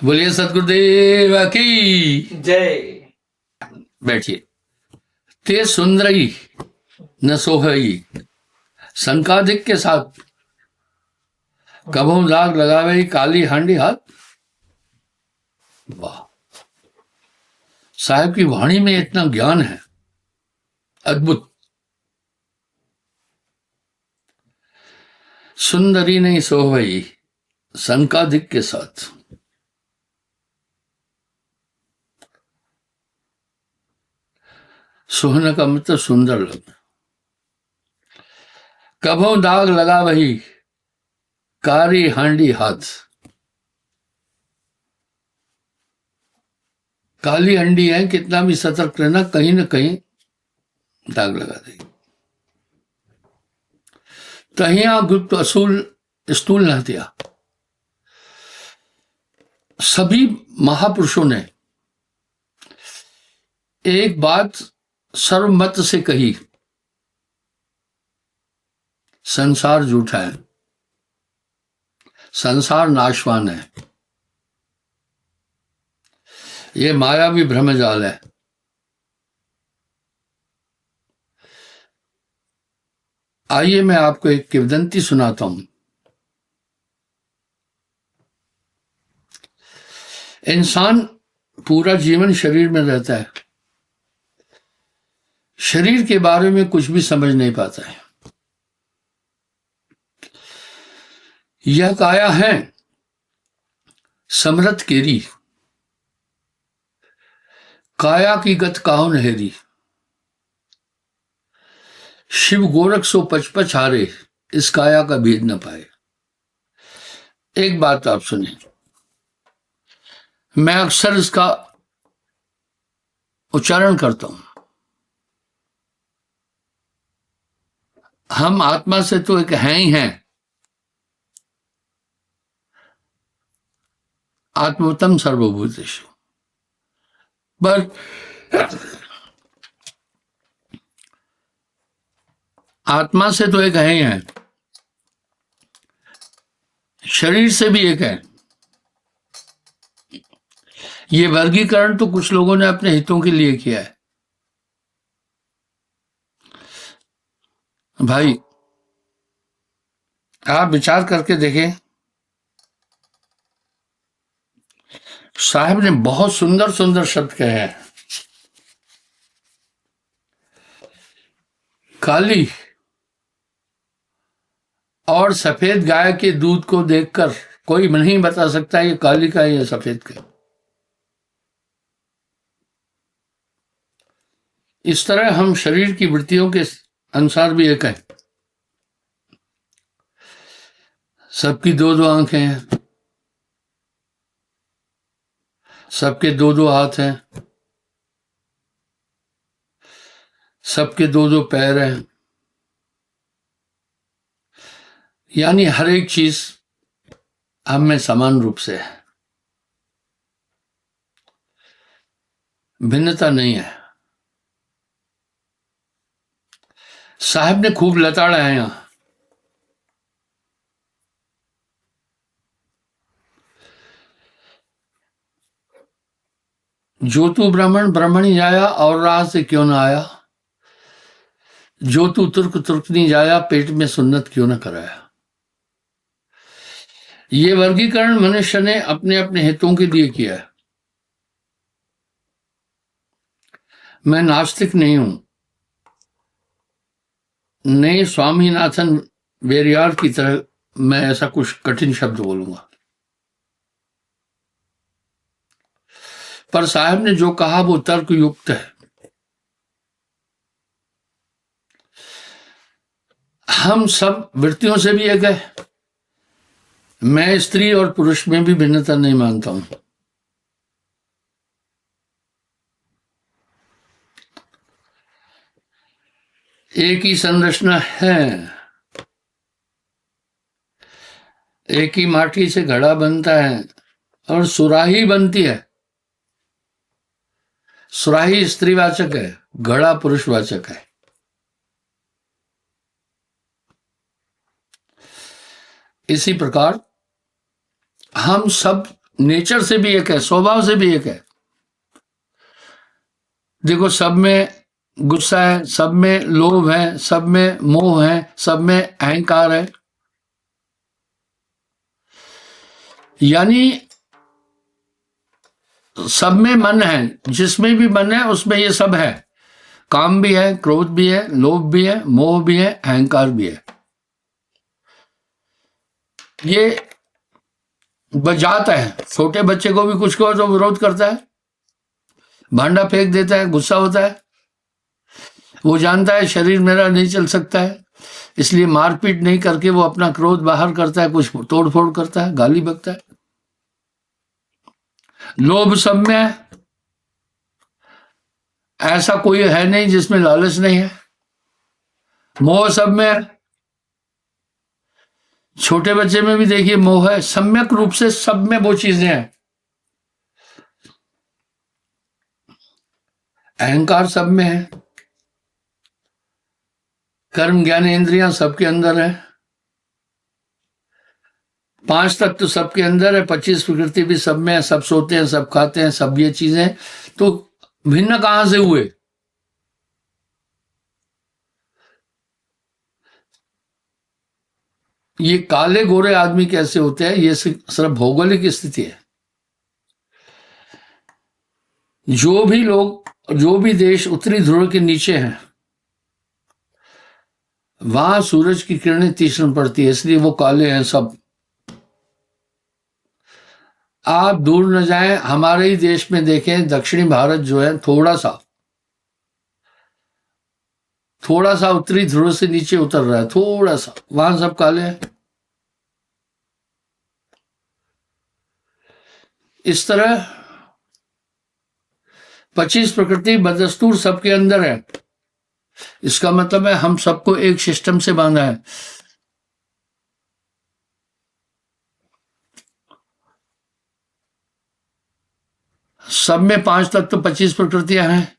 बोलिए सदगुरुदेव की जय। बैठिए। ते सुंदरई न सोहई संकाधिक के साथ कभू दाग लगावे काली हांडी हाथ। वाह, साहब की वाणी में इतना ज्ञान है, अद्भुत। सुंदरी नहीं सोहई संकाधिक के साथ। सुहन का मतलब सुंदर लगना। कभू दाग लगा वही कारी हांडी हाथ। काली हंडी है, कितना भी सतर्क रहना, कहीं ना कहीं दाग लगा देगी। तहिया गुप्त असूल स्थूल न दिया। सभी महापुरुषों ने एक बात सर्वमत से कही, संसार झूठा है, संसार नाशवान है, ये माया भी भ्रमजाल है। आइए मैं आपको एक किंवदंती सुनाता हूं। इंसान पूरा जीवन शरीर में रहता है, शरीर के बारे में कुछ भी समझ नहीं पाता है। यह काया है समरथ केरी, काया की गत काहू नहेरी। शिव गोरख सो पचपच हारे, इस काया का भेद न पाए। एक बात आप सुनिए, मैं अक्सर इसका उच्चारण करता हूं। हम आत्मा से तो एक हैं ही हैं, आत्मतम सर्वभूतेषु, पर आत्मा से तो एक है ही है, शरीर से भी एक है। ये वर्गीकरण तो कुछ लोगों ने अपने हितों के लिए किया है। भाई आप विचार करके देखें, साहब ने बहुत सुंदर सुंदर शब्द कहे हैं। काली और सफेद गाय के दूध को देखकर कोई नहीं बता सकता ये काली का है या सफेद का। इस तरह हम शरीर की वृत्तियों के अनुसार भी एक है। सबकी दो दो आंखें हैं, सबके दो दो हाथ हैं, सबके दो दो पैर हैं, यानी हर एक चीज हम में समान रूप से है, भिन्नता नहीं है। साहब ने खूब लताड़ा है यहां। जो तू ब्राह्मण ब्राह्मणी जाया और राह से क्यों ना आया, जो तू तुर्क तुर्कनी जाया पेट में सुन्नत क्यों ना कराया। ये वर्गीकरण मनुष्य ने अपने अपने हितों के लिए किया है। मैं नास्तिक नहीं हूं, नहीं स्वामीनाथन वेरियार की तरह मैं ऐसा कुछ कठिन शब्द बोलूंगा, पर साहब ने जो कहा वो तर्क युक्त है। हम सब वृत्तियों से भी एक है। मैं स्त्री और पुरुष में भी भिन्नता नहीं मानता हूं। एक ही संरचना है, एक ही माटी से घड़ा बनता है और सुराही बनती है। सुराही स्त्रीवाचक है, घड़ा पुरुषवाचक है। इसी प्रकार हम सब नेचर से भी एक है, स्वभाव से भी एक है। देखो, सब में गुस्सा है, सब में लोभ है, सब में मोह है, सब में अहंकार है। यानी सब में मन है, जिसमें भी मन है उसमें ये सब है। काम भी है, क्रोध भी है, लोभ भी है, मोह भी है, अहंकार भी है। ये बजाता है। छोटे बच्चे को भी कुछ कहो तो विरोध करता है, भांडा फेंक देता है, गुस्सा होता है। वो जानता है शरीर मेरा नहीं चल सकता है, इसलिए मारपीट नहीं करके वो अपना क्रोध बाहर करता है, कुछ तोड़ फोड़ करता है, गाली बकता है। लोभ सब में है, ऐसा कोई है नहीं जिसमें लालच नहीं है। मोह सब में है, छोटे बच्चे में भी देखिए मोह है। सम्यक रूप से सब में वो चीजें हैं। अहंकार सब में है, कर्म ज्ञान इंद्रियां सबके अंदर है, 5 तत्व सबके अंदर है, 25 प्रकृति भी सब में है। सब सोते हैं, सब खाते हैं, सब ये चीजें। तो भिन्न कहां से हुए? ये काले गोरे आदमी कैसे होते हैं? ये सिर्फ भौगोलिक स्थिति है। जो भी लोग, जो भी देश उत्तरी ध्रुव के नीचे हैं, वहां सूरज की किरणें तीक्ष्ण पड़ती है, इसलिए वो काले हैं सब। आप दूर न जाएं, हमारे ही देश में देखें, दक्षिणी भारत जो है थोड़ा सा उत्तरी ध्रुव से नीचे उतर रहा है, थोड़ा सा, वहां सब काले हैं। इस तरह 25 प्रकृति बदस्तूर सबके अंदर है। इसका मतलब है हम सबको एक सिस्टम से बांधा है। सब में 5 तत्व 25 प्रकृतियां हैं।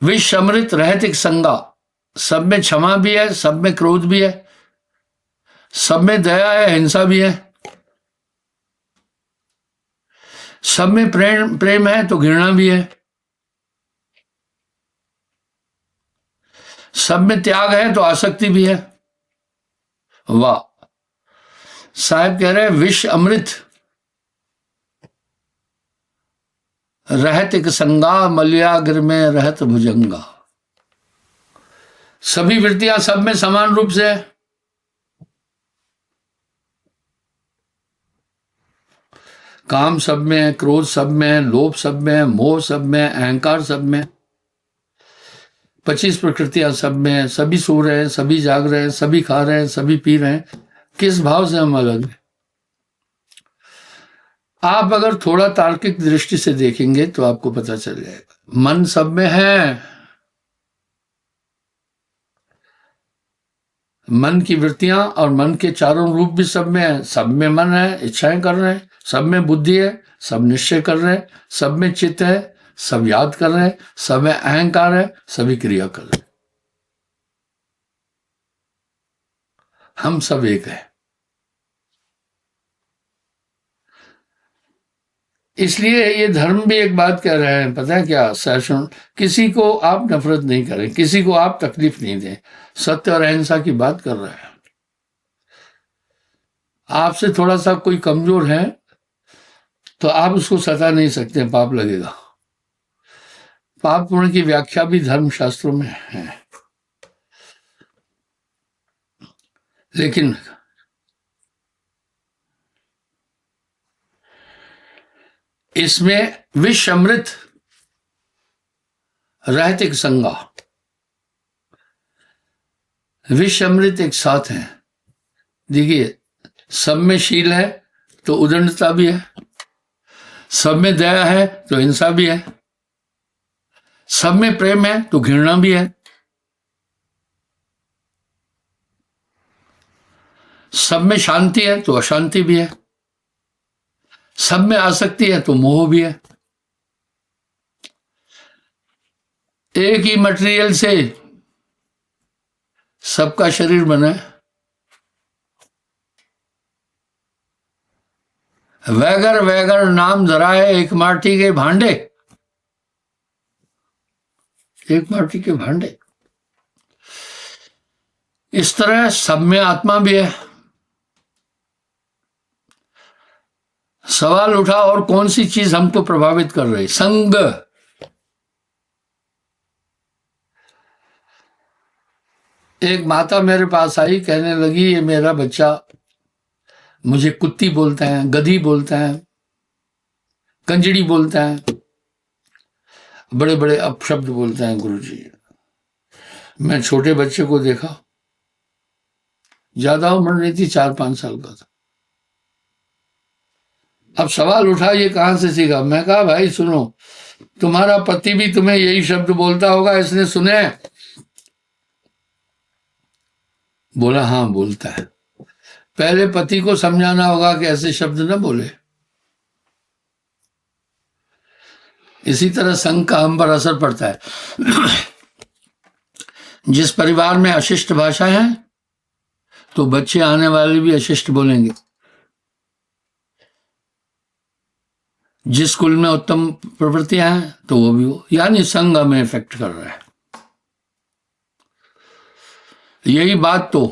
विष अमृत रहत एक संगा, सब में क्षमा भी है, सब में क्रोध भी है, सब में दया है, हिंसा भी है। सब में प्रेम है तो घृणा भी है। सब में त्याग है तो आसक्ति भी है। वाह! साहब कह रहे हैं विष अमृत रहत एक संगा, मलयाग्र में रहत भुजंगा। सभी वृत्तियां सब में समान रूप से है। काम सब में है, क्रोध सब में है, लोभ सब में है, मोह सब में है, अहंकार सब में है। 25 प्रकृतियां सब में है। सभी सो रहे हैं, सभी जाग रहे हैं, सभी खा रहे हैं, सभी पी रहे हैं। किस भाव से हम अलग हैं? आप अगर थोड़ा तार्किक दृष्टि से देखेंगे तो आपको पता चल जाएगा। मन सब में है, मन की वृत्तियां और मन के चारों रूप भी सब में है। सब में मन है, इच्छाएं कर रहे हैं, सब में बुद्धि है, सब निश्चय कर रहे हैं, सब में चित्त है, सब याद कर रहे हैं, सब में अहंकार है, सभी क्रिया कर रहे हैं। हम सब एक है। इसलिए ये धर्म भी एक बात कह रहे हैं, पता है क्या? सैशन, किसी को आप नफरत नहीं करें, किसी को आप तकलीफ नहीं दें, सत्य और अहिंसा की बात कर रहे हैं। आपसे थोड़ा सा कोई कमजोर है तो आप उसको सता नहीं सकते, पाप लगेगा। पाप पुण्य की व्याख्या भी धर्म शास्त्रों में है। लेकिन इसमें विष अमृत रहत एक संगा, विष अमृत एक साथ है। देखिए, सब में शील है तो उदंडता भी है, सब में दया है तो हिंसा भी है, सब में प्रेम है तो घृणा भी है, सब में शांति है तो अशांति भी है, सब में आसक्ति है तो मोह भी है। एक ही मटेरियल से सबका शरीर बना है। वैगर वैगर नाम धराए एक माटी के भांडे, एक माटी के भांडे। इस तरह सब में आत्मा भी है। सवाल उठा और कौन सी चीज हमको प्रभावित कर रही? संग। एक माता मेरे पास आई, कहने लगी ये मेरा बच्चा मुझे कुत्ती बोलता है, गधी बोलता है, कंजड़ी बोलता है, बड़े बड़े अपशब्द बोलते हैं गुरुजी। मैं छोटे बच्चे को देखा, ज्यादा उम्र नहीं थी, 4-5 साल का था। अब सवाल उठा ये कहां से सीखा? मैं कहा भाई सुनो, तुम्हारा पति भी तुम्हें यही शब्द बोलता होगा, इसने सुने? बोला हाँ बोलता है। पहले पति को समझाना होगा कि ऐसे शब्द न बोले। इसी तरह संग का हम पर असर पड़ता है। जिस परिवार में अशिष्ट भाषा है तो बच्चे आने वाले भी अशिष्ट बोलेंगे। जिस स्कूल में उत्तम प्रवृत्तियां हैं तो वो भी हो, यानी संग हमें इफेक्ट कर रहा है। यही बात तो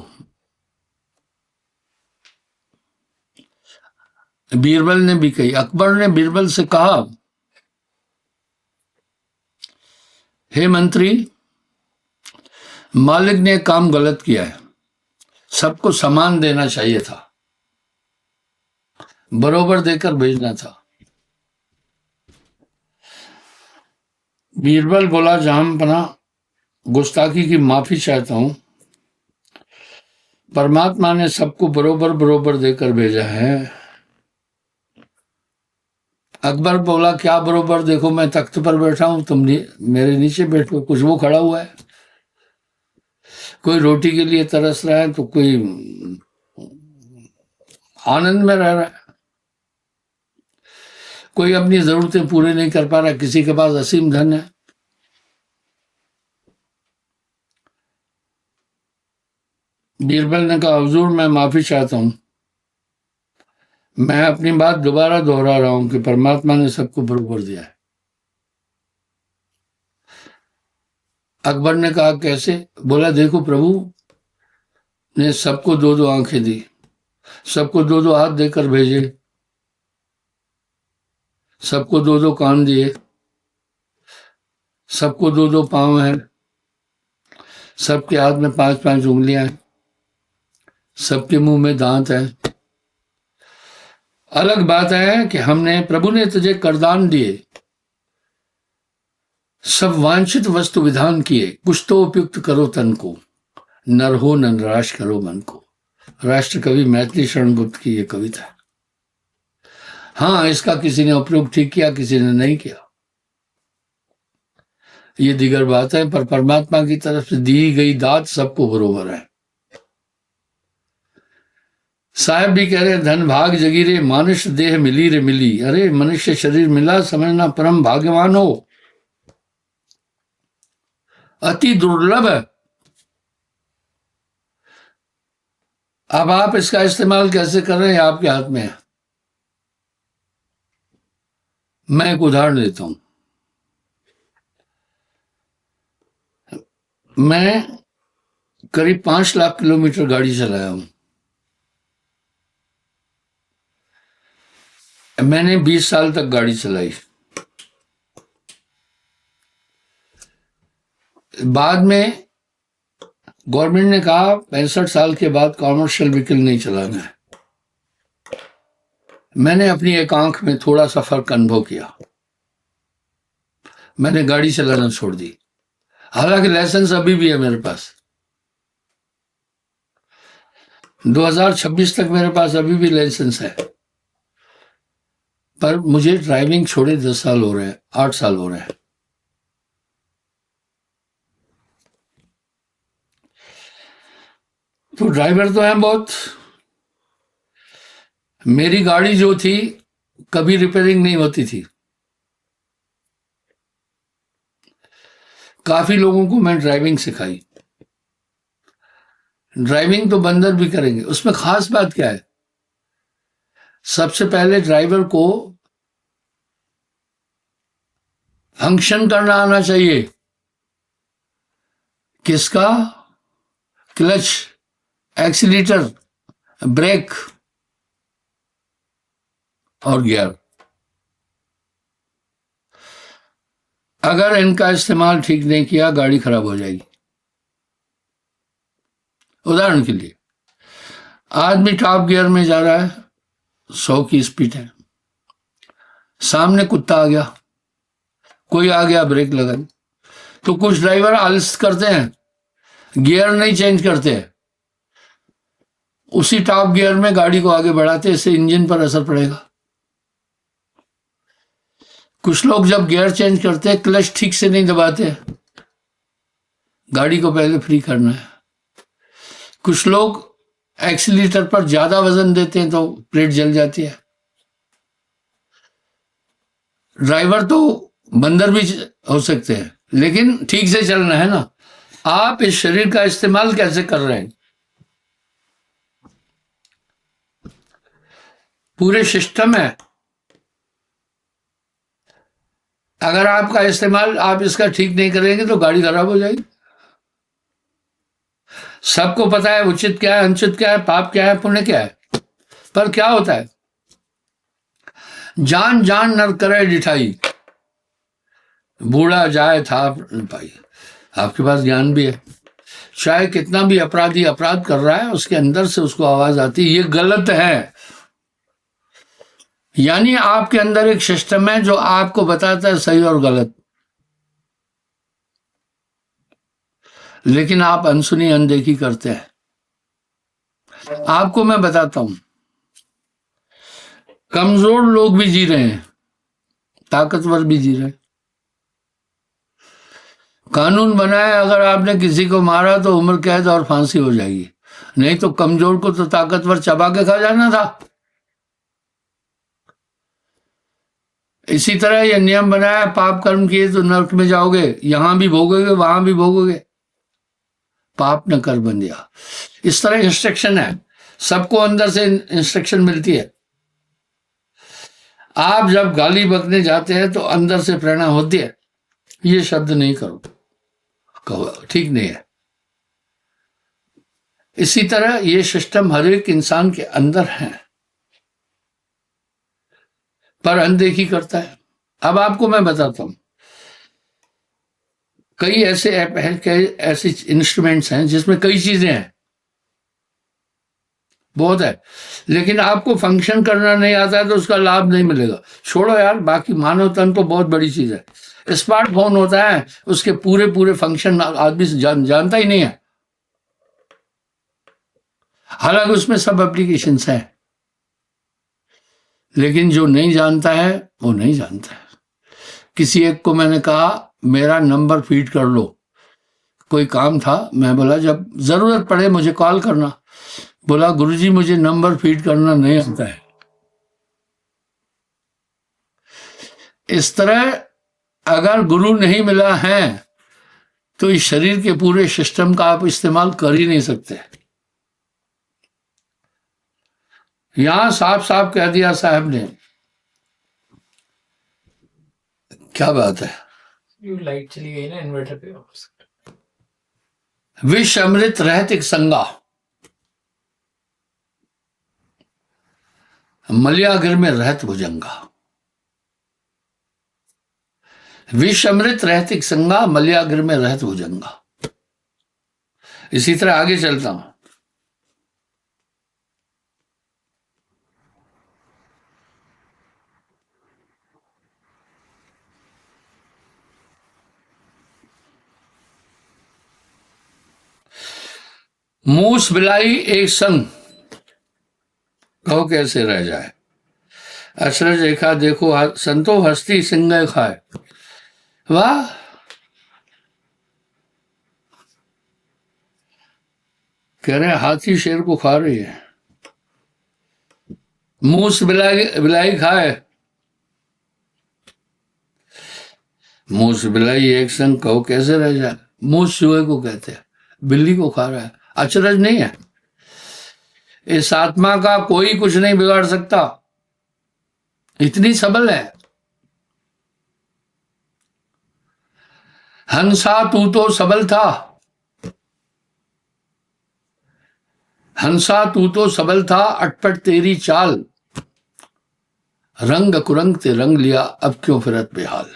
बीरबल ने भी कही। अकबर ने बीरबल से कहा, हे मंत्री, मालिक ने काम गलत किया है, सबको समान देना चाहिए था, बरोबर देकर भेजना था। बीरबल बोला, जहांपना गुस्ताखी की माफी चाहता हूं, परमात्मा ने सबको बरोबर बरोबर देकर भेजा है। अकबर बोला, क्या बरोबर? देखो मैं तख्त पर बैठा हूं, तुम मेरे नीचे बैठो। कुछ वो खड़ा हुआ है, कोई रोटी के लिए तरस रहा है तो कोई आनंद में रह रहा है, कोई अपनी जरूरतें पूरे नहीं कर पा रहा, किसी के पास असीम धन है। बीरबल ने कहा, हुजूर मैं माफी चाहता हूं, मैं अपनी बात दोबारा दोहरा रहा हूं कि परमात्मा ने सबको बरोबर दिया है। अकबर ने कहा, कैसे? बोला, देखो प्रभु ने सबको 2-2 आंखें दी, सबको 2-2 हाथ देकर भेजे, सबको 2-2 कान दिए, सबको 2-2 पांव हैं, सबके हाथ में 5-5 उंगलियां हैं, सबके मुंह में दांत है। अलग बात है कि हमने, प्रभु ने तुझे करदान दिए, सब वांछित वस्तु विधान किए, कुछ तो उपयुक्त करो तन को, नर हो न निराश करो मन को। राष्ट्र कवि मैथिली शरण गुप्त की ये कविता है। हाँ, इसका किसी ने उपयोग ठीक किया, किसी ने नहीं किया, ये दिगर बात है, पर परमात्मा की तरफ से दी गई दात सबको बरोबर है। साहब भी कह रहे, धन भाग जगीरे, मानुष देह मिली रे मिली। अरे मनुष्य शरीर मिला, समझना परम भाग्यवान हो, अति दुर्लभ है। अब आप इसका इस्तेमाल कैसे कर रहे हैं आपके हाथ में है। मैं एक उदाहरण देता हूं। मैं करीब 5 लाख किलोमीटर गाड़ी चलाया हूं। मैंने 20 साल तक गाड़ी चलाई। बाद में गवर्नमेंट ने कहा 65 साल के बाद कॉमर्शियल व्हीकल नहीं चलाना है। मैंने अपनी एक आंख में थोड़ा सा फर्क अनुभव किया, मैंने गाड़ी चलाना छोड़ दी। हालांकि लाइसेंस अभी भी है मेरे पास, 2026 तक मेरे पास अभी भी लाइसेंस है, पर मुझे ड्राइविंग छोड़े 10 साल हो रहे हैं, 8 साल हो रहे हैं। तो ड्राइवर तो हैं बहुत। मेरी गाड़ी जो थी कभी रिपेयरिंग नहीं होती थी। काफी लोगों को मैं ड्राइविंग सिखाई। ड्राइविंग तो बंदर भी करेंगे, उसमें खास बात क्या है? सबसे पहले ड्राइवर को फंक्शन करना आना चाहिए। किसका? क्लच, एक्सीलेटर, ब्रेक और गियर। अगर इनका इस्तेमाल ठीक नहीं किया गाड़ी खराब हो जाएगी। उदाहरण के लिए आदमी टॉप गियर में जा रहा है, 100 की स्पीड है, सामने कुत्ता आ गया, कोई आ गया ब्रेक लगा, तो कुछ ड्राइवर आलस करते हैं, गियर नहीं चेंज करते, उसी टॉप गियर में गाड़ी को आगे बढ़ाते, इससे इंजन पर असर पड़ेगा। कुछ लोग जब गियर चेंज करते हैं क्लच ठीक से नहीं दबाते, गाड़ी को पहले फ्री करना है। कुछ लोग एक्सीलेटर पर ज्यादा वजन देते हैं तो प्लेट जल जाती है। ड्राइवर तो बंदर भी हो सकते हैं, लेकिन ठीक से चलना है ना। आप इस शरीर का इस्तेमाल कैसे कर रहे हैं? पूरे सिस्टम है, अगर आपका इस्तेमाल आप इसका ठीक नहीं करेंगे तो गाड़ी खराब हो जाएगी। सबको पता है उचित क्या है, अनुचित क्या है, पाप क्या है, पुण्य क्या है, पर क्या होता है, जान जान नर करे डिठाई, बूढ़ा जाए था पाई। आपके पास ज्ञान भी है, चाहे कितना भी अपराधी अपराध कर रहा है उसके अंदर से उसको आवाज आती है ये गलत है। यानी आपके अंदर एक सिस्टम है जो आपको बताता है सही और गलत, लेकिन आप अनसुनी अनदेखी करते हैं। आपको मैं बताता हूं, कमजोर लोग भी जी रहे हैं, ताकतवर भी जी रहे हैं। कानून बना है अगर आपने किसी को मारा तो उम्र कैद और फांसी हो जाएगी, नहीं तो कमजोर को तो ताकतवर चबा के खा जाना था। इसी तरह यह नियम बनाया, पाप कर्म किए तो नरक में जाओगे, यहां भी भोगोगे वहां भी भोगोगे, पाप न कर बंदिया। इस तरह इंस्ट्रक्शन है, सबको अंदर से इंस्ट्रक्शन मिलती है। आप जब गाली बकने जाते हैं तो अंदर से प्रेरणा होती है ये शब्द नहीं करो, कहो ठीक नहीं है। इसी तरह ये सिस्टम हर एक इंसान के अंदर है, पर अनदेखी करता है। अब आपको मैं बताता हूं, कई ऐसे ऐप हैं, कई ऐसे इंस्ट्रूमेंट्स हैं जिसमें कई चीजें हैं, बहुत है, लेकिन आपको फंक्शन करना नहीं आता है तो उसका लाभ नहीं मिलेगा। छोड़ो यार, बाकी मानव तन तो बहुत बड़ी चीज है। स्मार्टफोन होता है, उसके पूरे पूरे फंक्शन आदमी जानता ही नहीं है, हालांकि उसमें सब एप्लीकेशंस हैं, लेकिन जो नहीं जानता है वो नहीं जानता है। किसी एक को मैंने कहा मेरा नंबर फीड कर लो, कोई काम था, मैं बोला जब जरूरत पड़े मुझे कॉल करना। बोला गुरुजी मुझे नंबर फीड करना नहीं आता है। इस तरह अगर गुरु नहीं मिला है तो इस शरीर के पूरे सिस्टम का आप इस्तेमाल कर ही नहीं सकते। यहां साफ साफ कह दिया साहब ने, क्या बात है, लाइट चली गई ना इन्वर्टर पे। विष अमृत रहतिक संगा, मलियागिर में रहत भुजंगा। विष अमृत रहतिक संगा, मलियागिर में रहत भुजंगा। इसी तरह आगे चलता हूं। मूस बिलाई एक संग, कहो कैसे रह जाए। अचरज देखा देखो संतो हस्ती सिंह खाए। वाह, कह रहे हाथी शेर को खा रही है। मूस बिलाई बिलाई खाए, मूस बिलाई एक संग, कहो कैसे रह जाए। मूस चूहे को कहते हैं, बिल्ली को खा रहा है, अचरज नहीं है। इस आत्मा का कोई कुछ नहीं बिगाड़ सकता। इतनी सबल है। हंसा तू तो सबल था, हंसा तू तो सबल था, अटपट तेरी चाल, रंग कुरंग ते रंग लिया, अब क्यों फिरत बेहाल।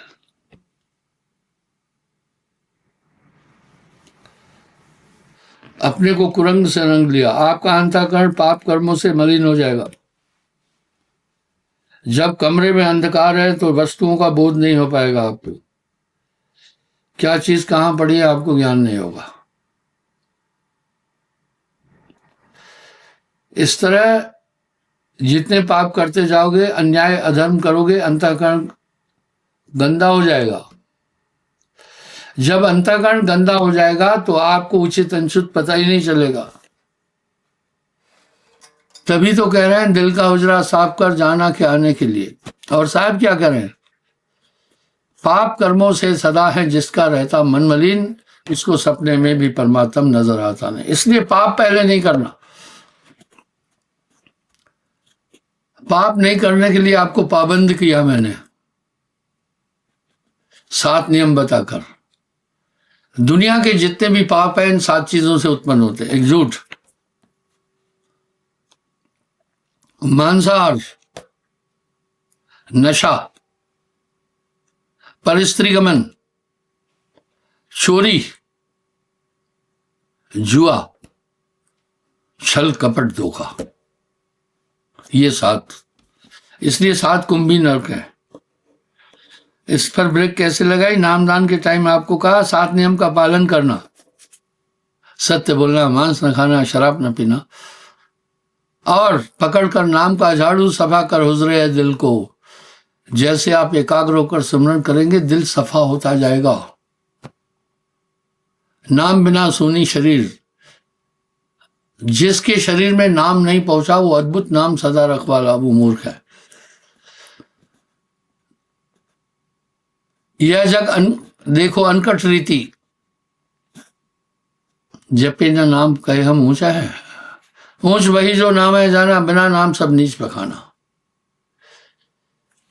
अपने को कुरंग से रंग लिया। आपका अंतःकरण पाप कर्मों से मलिन हो जाएगा। जब कमरे में अंधकार है तो वस्तुओं का बोध नहीं हो पाएगा आपको। क्या चीज कहां पड़ी है आपको ज्ञान नहीं होगा। इस तरह जितने पाप करते जाओगे, अन्याय अधर्म करोगे, अंतःकरण गंदा हो जाएगा। जब अंतःकरण गंदा हो जाएगा तो आपको उचित अनुचित पता ही नहीं चलेगा। तभी तो कह रहे हैं दिल का उजरा साफ कर जाना के आने के लिए। और साहब क्या कह रहे हैं, पाप कर्मों से सदा है जिसका रहता मन मलिन, इसको सपने में भी परमात्मा नजर आता नहीं। इसलिए पाप पहले नहीं करना। पाप नहीं करने के लिए आपको पाबंद किया मैंने 7 नियम बताकर। दुनिया के जितने भी पाप हैं इन 7 चीजों से उत्पन्न होते हैं। एक झूठ, मांसाहार, नशा, परस्त्रीगमन, चोरी, जुआ, छल कपट धोखा, ये 7। इसलिए 7 कुंभी नरक है। इस पर ब्रेक कैसे लगाई? नामदान के टाइम आपको कहा 7 नियम का पालन करना, सत्य बोलना, मांस न खाना, शराब न पीना, और पकड़कर नाम का झाड़ू सफा कर हुजरे दिल को। जैसे आप एकाग्र होकर स्मरण करेंगे दिल सफा होता जाएगा। नाम बिना सूनी शरीर, जिसके शरीर में नाम नहीं पहुंचा वो अद्भुत नाम सदा रखवाला, वो मूर्ख है। यह जग देखो अनकट रीति, जपे न नाम कहे हम ऊंचा है, ऊंच वही जो नाम है जाना, बिना नाम सब नीच पखाना।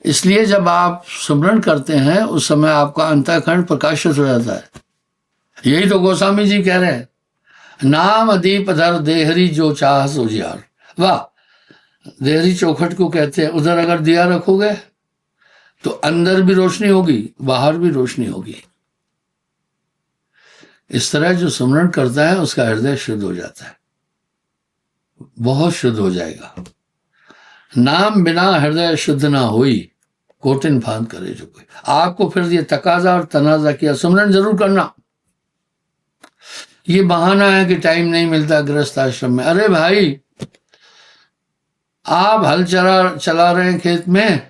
इसलिए जब आप सुमरण करते हैं उस समय आपका अंतःकरण प्रकाशित हो जाता है। यही तो गोस्वामी जी कह रहे हैं, नाम दीप धर देहरी जो चाह सो जियार। वाह, देहरी चौखट को कहते हैं। उधर अगर दिया रखोगे तो अंदर भी रोशनी होगी, बाहर भी रोशनी होगी। इस तरह जो सुमरण करता है उसका हृदय शुद्ध हो जाता है, बहुत शुद्ध हो जाएगा। नाम बिना हृदय शुद्ध ना होई, कोटिन फांद करे जो कोई। आपको फिर ये तकाजा और तनाजा किया, सुमरण जरूर करना। ये बहाना है कि टाइम नहीं मिलता गृहस्थ आश्रम में। अरे भाई, आप हल चला रहे हैं खेत में,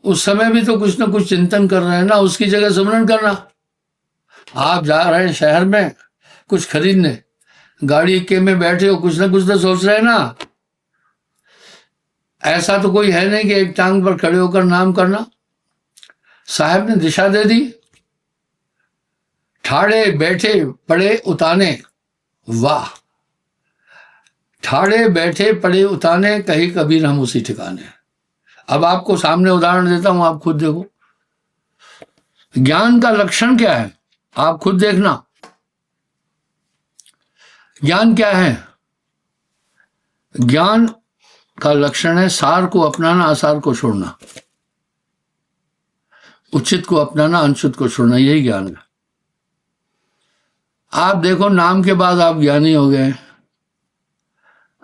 उस समय भी तो कुछ ना कुछ चिंतन कर रहे हैं ना, उसकी जगह सुमरण करना। आप जा रहे हैं शहर में कुछ खरीदने, गाड़ी के में बैठे हो, कुछ ना कुछ तो सोच रहे हैं ना। ऐसा तो कोई है नहीं कि एक टांग पर खड़े होकर नाम करना। साहब ने दिशा दे दी, ठाड़े बैठे पड़े उताने। वाह, ठाड़े बैठे पड़े उताने, कहीं कबीर हम उसी ठिकाने। अब आपको सामने उदाहरण देता हूं, आप खुद देखो। ज्ञान का लक्षण क्या है आप खुद देखना। ज्ञान क्या है? ज्ञान का लक्षण है सार को अपनाना, आसार को छोड़ना, उचित को अपनाना, अनुचित को छोड़ना, यही ज्ञान है। आप देखो, नाम के बाद आप ज्ञानी हो गए।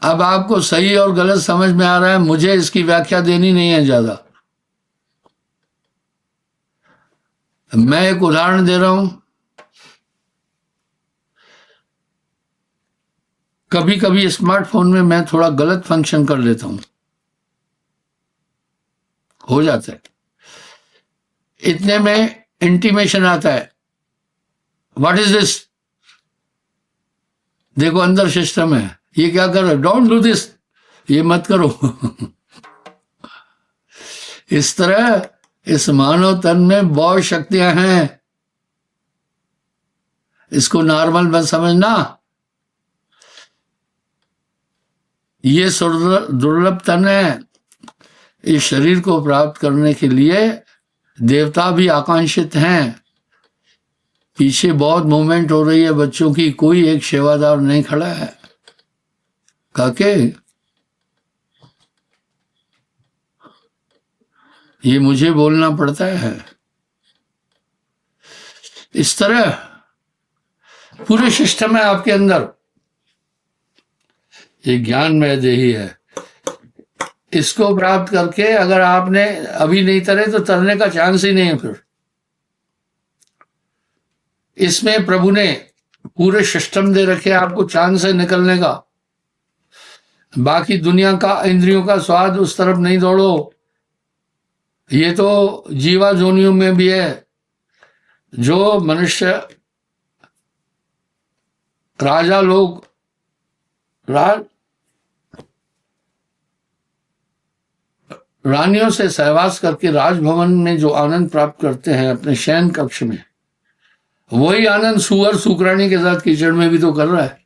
अब आपको सही और गलत समझ में आ रहा है, मुझे इसकी व्याख्या देनी नहीं है ज्यादा। मैं एक उदाहरण दे रहा हूं। कभी कभी स्मार्टफोन में मैं थोड़ा गलत फंक्शन कर लेता हूं, हो जाता है। इतने में इंटीमेशन आता है, व्हाट इज दिस। देखो अंदर सिस्टम है, ये क्या कर रहे, डोंट डू दिस, ये मत करो। इस तरह इस मानव तन में बहुत शक्तियां हैं, इसको नॉर्मल मत समझना। ये दुर्लभ तन है, इस शरीर को प्राप्त करने के लिए देवता भी आकांक्षित हैं। पीछे बहुत मूवमेंट हो रही है बच्चों की, कोई एक सेवादार नहीं खड़ा है। काके ये मुझे बोलना पड़ता है। इस तरह पूरे सिस्टम है आपके अंदर। ये ज्ञानमय देही है। इसको प्राप्त करके अगर आपने अभी नहीं तरे तो तरने का चांस ही नहीं है। फिर इसमें प्रभु ने पूरे सिस्टम दे रखे आपको चांस है निकलने का। बाकी दुनिया का इंद्रियों का स्वाद उस तरफ नहीं दौड़ो। ये तो जीवा जोनियों में भी है। जो मनुष्य राजा लोग रानियों से सहवास करके राजभवन में जो आनंद प्राप्त करते हैं अपने शयन कक्ष में, वही आनंद सुअर सुकरानी के साथ कीचड़ में भी तो कर रहा है।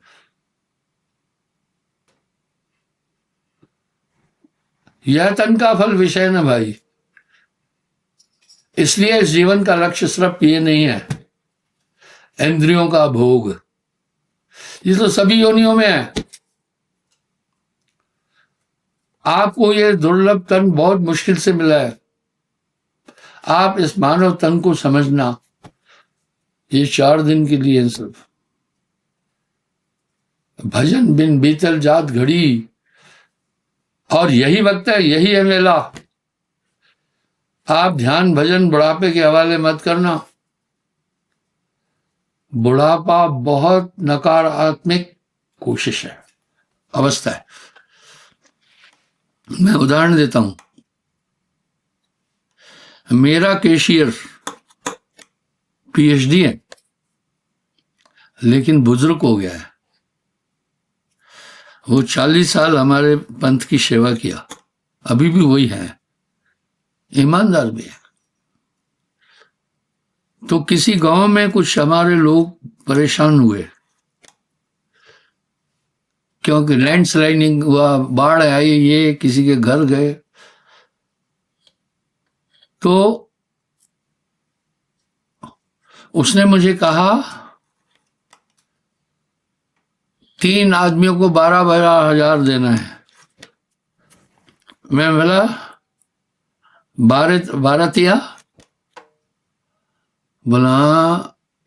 यह तन का फल विषय न भाई। इसलिए इस जीवन का लक्ष्य सिर्फ ये नहीं है इंद्रियों का भोग। ये तो सभी योनियों में है। आपको ये दुर्लभ तन बहुत मुश्किल से मिला है। आप इस मानव तन को समझना, ये 4 दिन के लिए सिर्फ भजन बिन बीतल जात घड़ी। और यही वक्त है, यही है मेला। आप ध्यान भजन बुढ़ापे के हवाले मत करना। बुढ़ापा बहुत नकारात्मक कोशिश है, अवस्था है। मैं उदाहरण देता हूं। मेरा कैशियर पीएचडी है, लेकिन बुजुर्ग हो गया है। वो 40 साल हमारे पंथ की सेवा किया, अभी भी वही है, ईमानदार भी है। तो किसी गांव में कुछ हमारे लोग परेशान हुए, क्योंकि लैंडस्लाइडिंग हुआ, बाढ़ आई, ये किसी के घर गए। तो उसने मुझे कहा 3 आदमियों को 12-12 हजार देना है। मैं बोला 12 तिया, बोला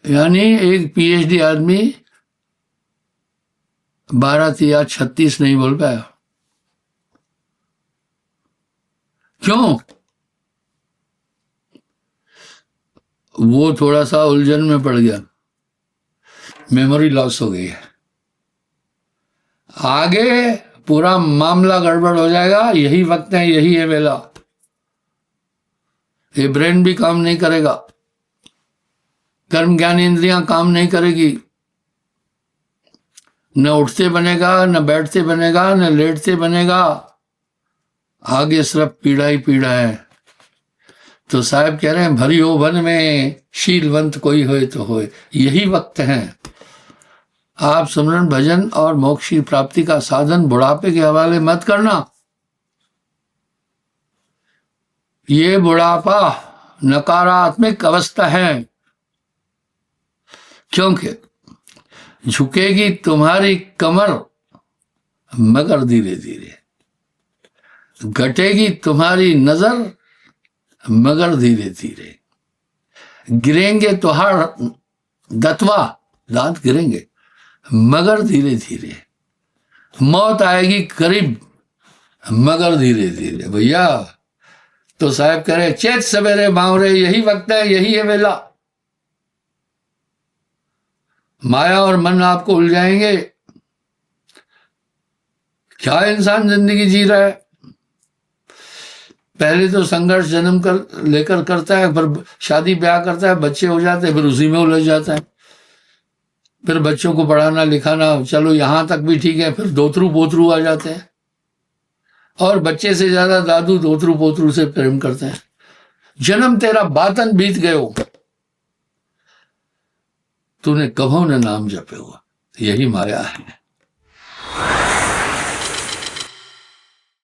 यानी एक पीएचडी आदमी 12 तिया 36 नहीं बोल पाया। क्यों? वो थोड़ा सा उलझन में पड़ गया, मेमोरी लॉस हो गई है। आगे पूरा मामला गड़बड़ हो जाएगा। यही वक्त है, यही है वेला। ये ब्रेन भी काम नहीं करेगा, कर्म ज्ञान इंद्रियां काम नहीं करेगी। न उठते बनेगा, न बैठते बनेगा, न लेटते बनेगा। आगे सिर्फ पीड़ा ही पीड़ा है। तो साहब कह रहे हैं भरी हो वन में, शीलवंत कोई होए तो होए। यही वक्त है। आप सिमरन भजन और मोक्ष की प्राप्ति का साधन बुढ़ापे के हवाले मत करना। ये बुढ़ापा नकारात्मक अवस्था है, क्योंकि झुकेगी तुम्हारी कमर मगर धीरे धीरे, घटेगी तुम्हारी नजर मगर धीरे धीरे, गिरेंगे तुहार दतवा, दांत गिरेंगे मगर धीरे धीरे, मौत आएगी करीब मगर धीरे धीरे। भैया तो साहब कह रहे चेत सवेरे बावरे, यही वक्त है, यही है वेला। माया और मन आपको उलझाएंगे। क्या इंसान जिंदगी जी रहा है? पहले तो संघर्ष जन्म कर लेकर करता है, फिर शादी ब्याह करता है, बच्चे हो जाते हैं, फिर उसी में उलझ जाता है। फिर बच्चों को पढ़ाना लिखाना, चलो यहां तक भी ठीक है, फिर दोतरू पोतरू आ जाते हैं, और बच्चे से ज्यादा दादू दोतरू पोतरू से प्रेम करते हैं। जन्म तेरा बातन बीत गयो, तूने कभो न नाम जपे हुआ। यही माया है।